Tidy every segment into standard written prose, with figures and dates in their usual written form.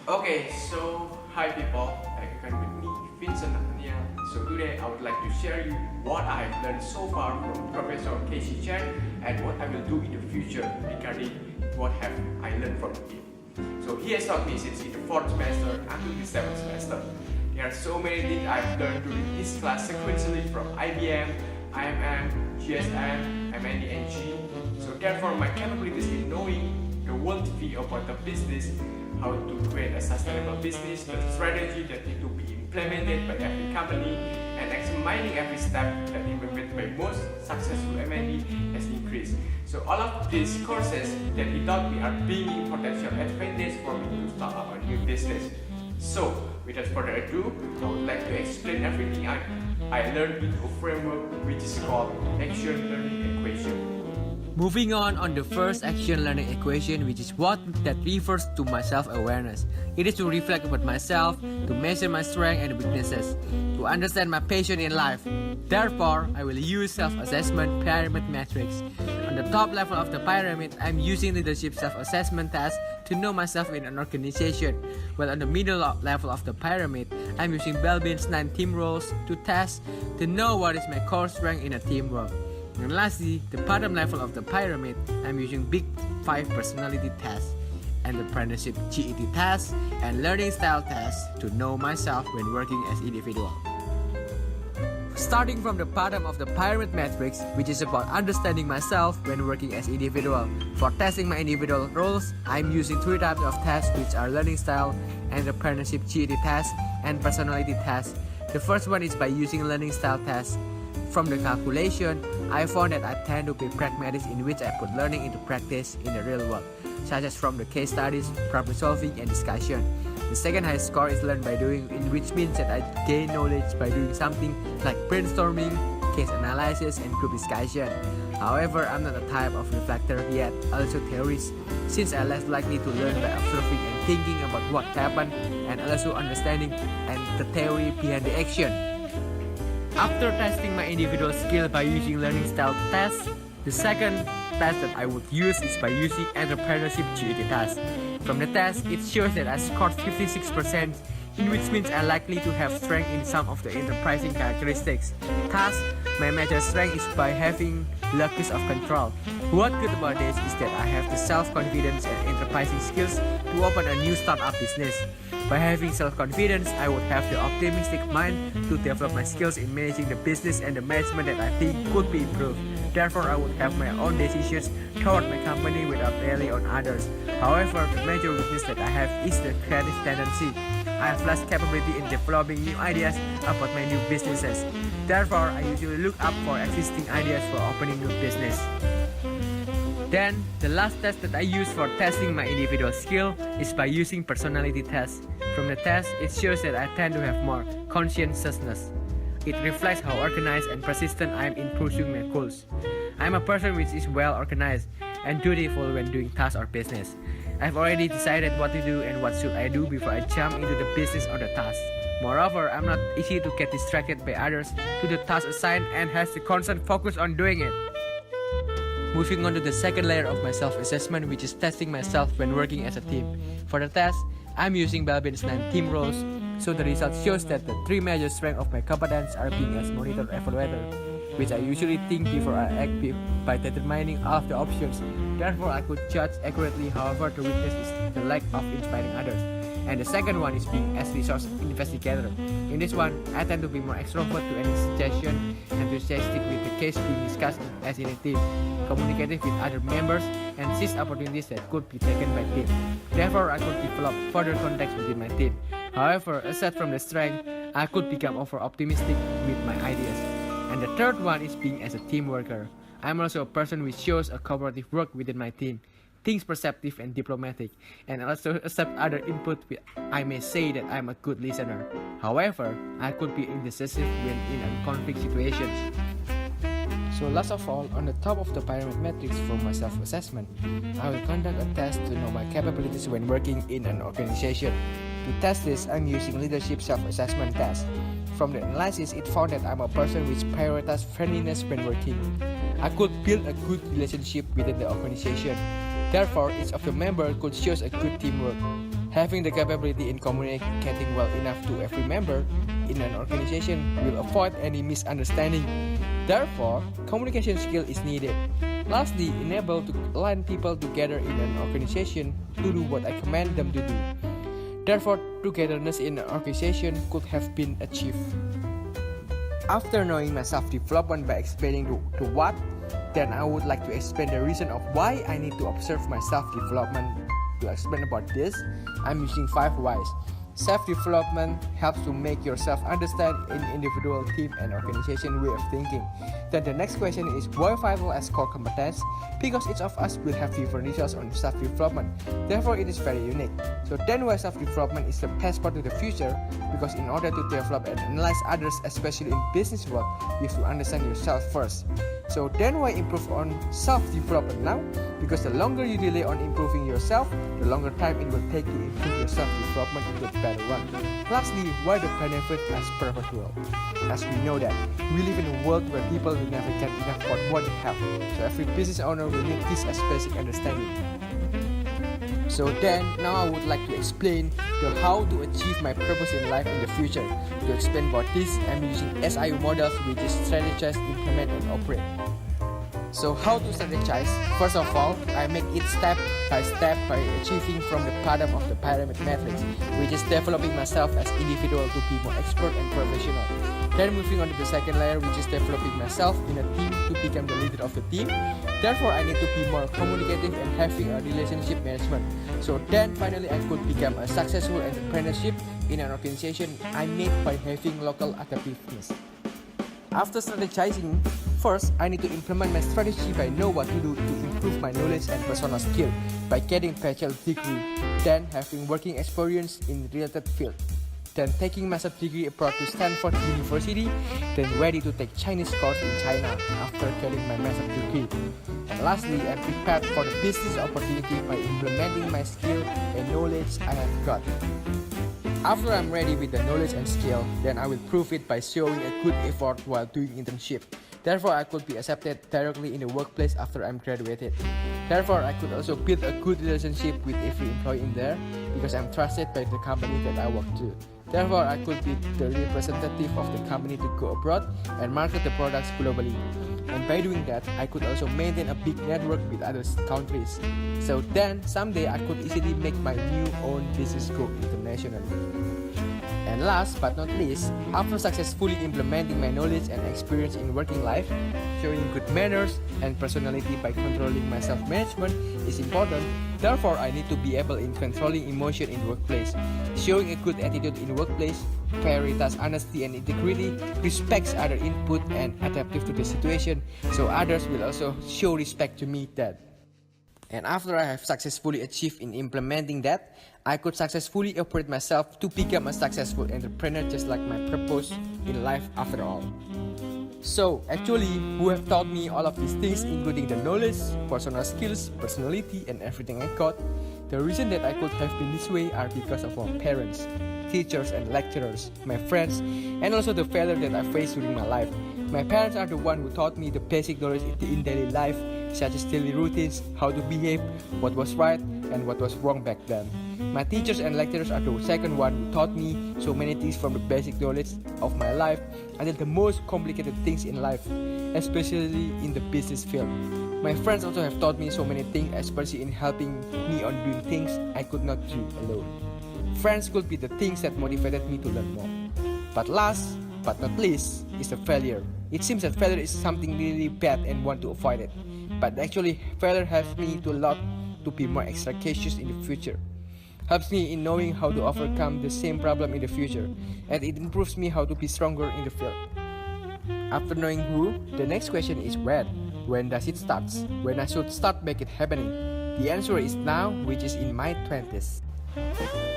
Okay, so hi people, back again with me, Vincent Nattaniel. So today I would like to share you what I have learned so far from Professor Casey Chen and what I will do in the future regarding what have I learned from him. So he has taught me since in the 4th semester until the 7th semester. There are so many things I've learned during this class sequentially from IBM, IMM, GSM, MND and G. So therefore my capabilities in knowing the worldview about the business, how to create a sustainable business, the strategy that need to be implemented by every company, and examining every step that implemented by most successful M&D has increased. So all of these courses that he taught me are bringing potential advantage for me to start up a new business. So without further ado, I would like to explain everything I learned into a framework which is called Action Learning Equation. Moving on the first action learning equation, which is what that refers to my self-awareness. It is to reflect about myself, to measure my strengths and weaknesses, to understand my passion in life. Therefore, I will use self-assessment pyramid matrix. On the top level of the pyramid, I'm using leadership self-assessment test to know myself in an organization, while on the middle level of the pyramid, I'm using Belbin's 9 team roles to test to know what is my core strength in a teamwork. And lastly, the bottom level of the pyramid, I'm using Big 5 personality test and the apprenticeship GET test and learning style test to know myself when working as individual. Starting from the bottom of the pyramid matrix, which is about understanding myself when working as individual. For testing my individual roles, I'm using 3 types of tests, which are learning style and apprenticeship GET test and personality test. The first one is by using learning style test. From the calculation, I found that I tend to be pragmatic, in which I put learning into practice in the real world, such as from the case studies, problem solving, and discussion. The second highest score is learned by doing, in which means that I gain knowledge by doing something like brainstorming, case analysis, and group discussion. However, I'm not a type of reflector yet, also theorist, since I'm less likely to learn by observing and thinking about what happened, and also understanding and the theory behind the action. After testing my individual skill by using learning style test, the second test that I would use is by using entrepreneurship GET test. From the test, it shows that I scored 56%, in which means I'm likely to have strength in some of the enterprising characteristics. Thus, my major strength is by having locus of control. What good about this is that I have the self-confidence and enterprising skills to open a new startup business. By having self-confidence, I would have the optimistic mind to develop my skills in managing the business and the management that I think could be improved. Therefore, I would have my own decisions toward my company without relying on others. However, the major weakness that I have is the creative tendency. I have less capability in developing new ideas about my new businesses. Therefore, I usually look up for existing ideas for opening new business. Then, the last test that I use for testing my individual skill is by using personality test. From the test, it shows that I tend to have more conscientiousness. It reflects how organized and persistent I am in pursuing my goals. I am a person which is well organized and dutiful when doing tasks or business. I've already decided what to do and what should I do before I jump into the business or the task. Moreover, I'm not easy to get distracted by others to the task assigned and has the constant focus on doing it. Moving on to the second layer of my self-assessment, which is testing myself when working as a team. For the test, I'm using Belbin's 9 team roles, so the result shows that the 3 major strengths of my competence are being as monitor evaluator, which I usually think before I act by determining all of the options. Therefore, I could judge accurately. However, the weakness is the lack of inspiring others. And the second one is being as resource investigator. In this one, I tend to be more extrovert to any suggestion, enthusiastic with the case being discussed as in a team, communicative with other members, and seize opportunities that could be taken by team. Therefore, I could develop further contacts within my team. However, aside from the strength, I could become over-optimistic with my ideas. And the third one is being as a team worker. I'm also a person which shows a cooperative work within my team, thinks perceptive and diplomatic, and also accept other input. I may say that I'm a good listener. However, I could be indecisive when in conflict situations. So last of all, on the top of the pyramid matrix for my self-assessment, I will conduct a test to know my capabilities when working in an organization. To test this, I'm using leadership self-assessment test. From the analysis, it found that I'm a person which prioritizes friendliness when working. I could build a good relationship within the organization. Therefore, each of the members could show a good teamwork. Having the capability in communicating well enough to every member in an organization will avoid any misunderstanding. Therefore, communication skill is needed. Lastly, enable to align people together in an organization to do what I command them to do. Therefore, togetherness in an organization could have been achieved. After knowing my self-development by explaining to what, then I would like to explain the reason of why I need to observe my self-development. To explain about this, I'm using 5 whys. Self-development helps to make yourself understand in individual, team, and organization way of thinking. Then the next question is why vital as core competence? Because each of us will have different results on self-development. Therefore, it is very unique. So then why self-development is the passport to the future? Because in order to develop and analyze others, especially in business world, you have to understand yourself first. So then why improve on self-development now? Because the longer you delay on improving yourself, the longer time it will take to improve your self-development into a better one. Lastly, why the benefit as perpetual? As we know that, we live in a world where people will never get enough for what they have. So every business owner will need this as basic understanding. So then, now I would like to explain the how to achieve my purpose in life in the future. To explain about this, I'm using SIU models, which is strategize, implement, and operate. So how to strategize? First of all, I make it step by step by achieving from the bottom of the pyramid matrix, which is developing myself as individual to be more expert and professional. Then moving on to the second layer, which is developing myself in a team to become the leader of the team. Therefore, I need to be more communicative and having a relationship management. So then finally I could become a successful entrepreneurship in an organization I made by having local adaptiveness. After strategizing, first I need to implement my strategy by know what to do to improve my knowledge and personal skill by getting bachelor degree, then having working experience in related field, then taking master's degree abroad to Stanford University, then ready to take Chinese course in China after getting my master's degree. And lastly, I'm prepared for the business opportunity by implementing my skill and knowledge I have got. After I'm ready with the knowledge and skill, then I will prove it by showing a good effort while doing internship. Therefore, I could be accepted directly in the workplace after I'm graduated. Therefore, I could also build a good relationship with every employee in there because I'm trusted by the company that I work to. Therefore, I could be the representative of the company to go abroad and market the products globally. And by doing that, I could also maintain a big network with other countries. So then, someday I could easily make my new own business go internationally. And last but not least, after successfully implementing my knowledge and experience in working life, showing good manners and personality by controlling my self-management is important. Therefore, I need to be able in controlling emotion in workplace, showing a good attitude in workplace, prioritize honesty and integrity, respects other input and adaptive to the situation, so others will also show respect to me that. And after I have successfully achieved in implementing that, I could successfully operate myself to become a successful entrepreneur just like my purpose in life after all. So actually, who have taught me all of these things including the knowledge, personal skills, personality and everything I got, the reason that I could have been this way are because of our parents, teachers and lecturers, my friends, and also the failure that I faced during my life. My parents are the one who taught me the basic knowledge in daily life, such as daily routines, how to behave, what was right and what was wrong back then. My teachers and lecturers are the second one who taught me so many things from the basic knowledge of my life until the most complicated things in life, especially in the business field. My friends also have taught me so many things, especially in helping me on doing things I could not do alone. Friends could be the things that motivated me to learn more. But last but not least is the failure. It seems that failure is something really bad and want to avoid it. But actually, failure helps me to a lot to be more extra cautious in the future. Helps me in knowing how to overcome the same problem in the future, and it improves me how to be stronger in the field. After knowing who, the next question is when. When does it start? When I should start make it happening? The answer is now, which is in my 20s.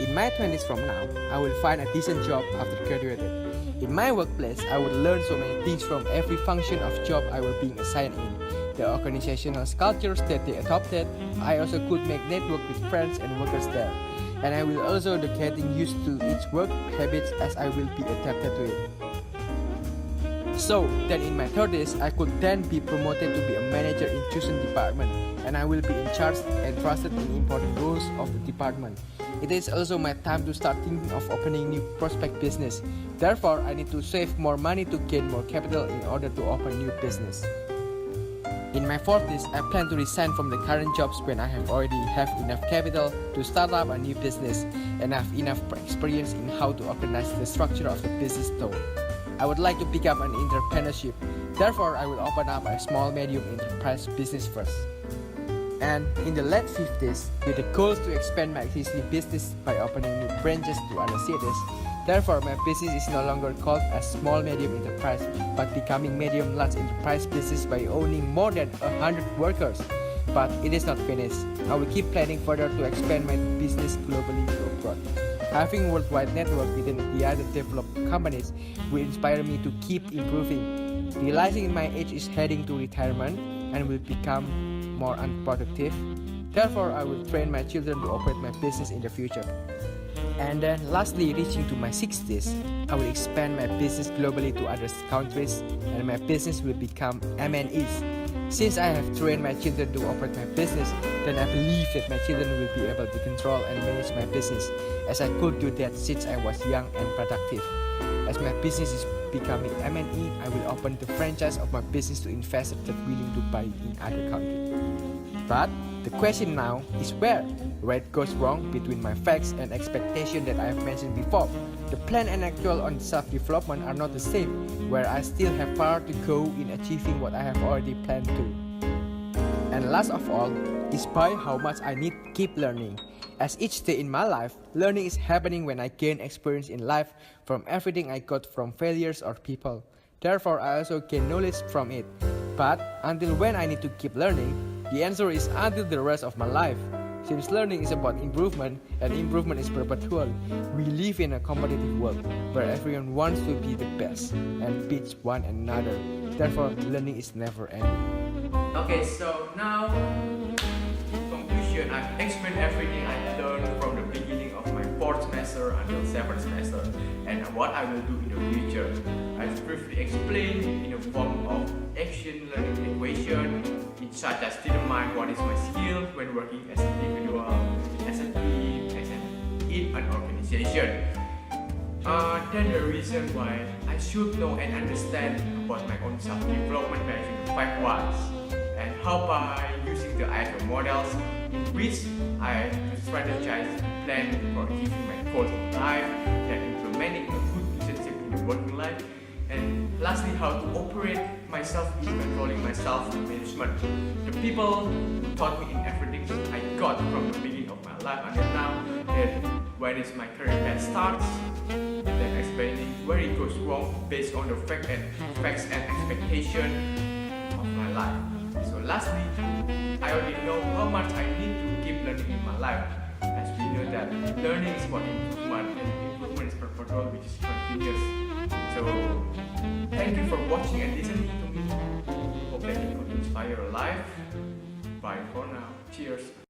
In my 20s from now, I will find a decent job after graduated. In my workplace, I would learn so many things from every function of job I will be assigned in. The organizational cultures that they adopted, I also could make network with friends and workers there. And I will also be getting used to its work habits as I will be adapted to it. So then in my 30s, I could then be promoted to be a manager in chosen department, and I will be in charge and trusted in important roles of the department. It is also my time to start thinking of opening new prospect business. Therefore, I need to save more money to gain more capital in order to open new business. In my 40s, I plan to resign from the current jobs when I have already have enough capital to start up a new business and have enough experience in how to organize the structure of the business though. I would like to pick up an entrepreneurship. Therefore, I will open up a small medium enterprise business first. And in the late 50s, with the goals to expand my existing business by opening new branches to other cities. Therefore, my business is no longer called a small medium enterprise, but becoming medium large enterprise business by owning more than 100 workers. But it is not finished. I will keep planning further to expand my business globally to abroad. Having a worldwide network within the other developed companies will inspire me to keep improving. Realizing my age is heading to retirement and will become more unproductive. Therefore, I will train my children to operate my business in the future. And then lastly, reaching to my 60s, I will expand my business globally to other countries and my business will become M&Es. Since I have trained my children to operate my business, then I believe that my children will be able to control and manage my business as I could do that since I was young and productive. As my business is becoming M&E, I will open the franchise of my business to investors that are willing to buy in other countries. But the question now is where it goes wrong between my facts and expectation that I have mentioned before. The plan and actual on self-development are not the same, where I still have far to go in achieving what I have already planned to. And last of all, despite how much I need to keep learning, as each day in my life, learning is happening when I gain experience in life from everything I got from failures or people. Therefore, I also gain knowledge from it. But until when I need to keep learning? The answer is until the rest of my life. Since learning is about improvement and improvement is perpetual, we live in a competitive world where everyone wants to be the best and beat one another. Therefore, learning is never ending. Okay, so now, conclusion, I've explained everything I learned from the beginning of my 4th semester until 7th semester and what I will do in the future. I've briefly explained in the form of action learning equation, such as determine what is my skill when working as an individual, as a team, in an organization. Then the reason why I should know and understand about my own self-development management 5 whys, and how by using the IFM models in which I strategize and plan for achieving my goals in life, and implementing a good relationship in the working life, and lastly how to operate myself in controlling my self-management. The people who taught me in everything I got from the beginning of my life until now, then where is my career path starts, then explaining where it goes wrong based on the facts and expectation of my life. So lastly, I already know how much I need to keep learning in my life, as we know that learning is about improvement and improvement is perpetual, which is continuous. So thank you for watching and listening to me. Hope that it could inspire your life. Bye for now. Cheers.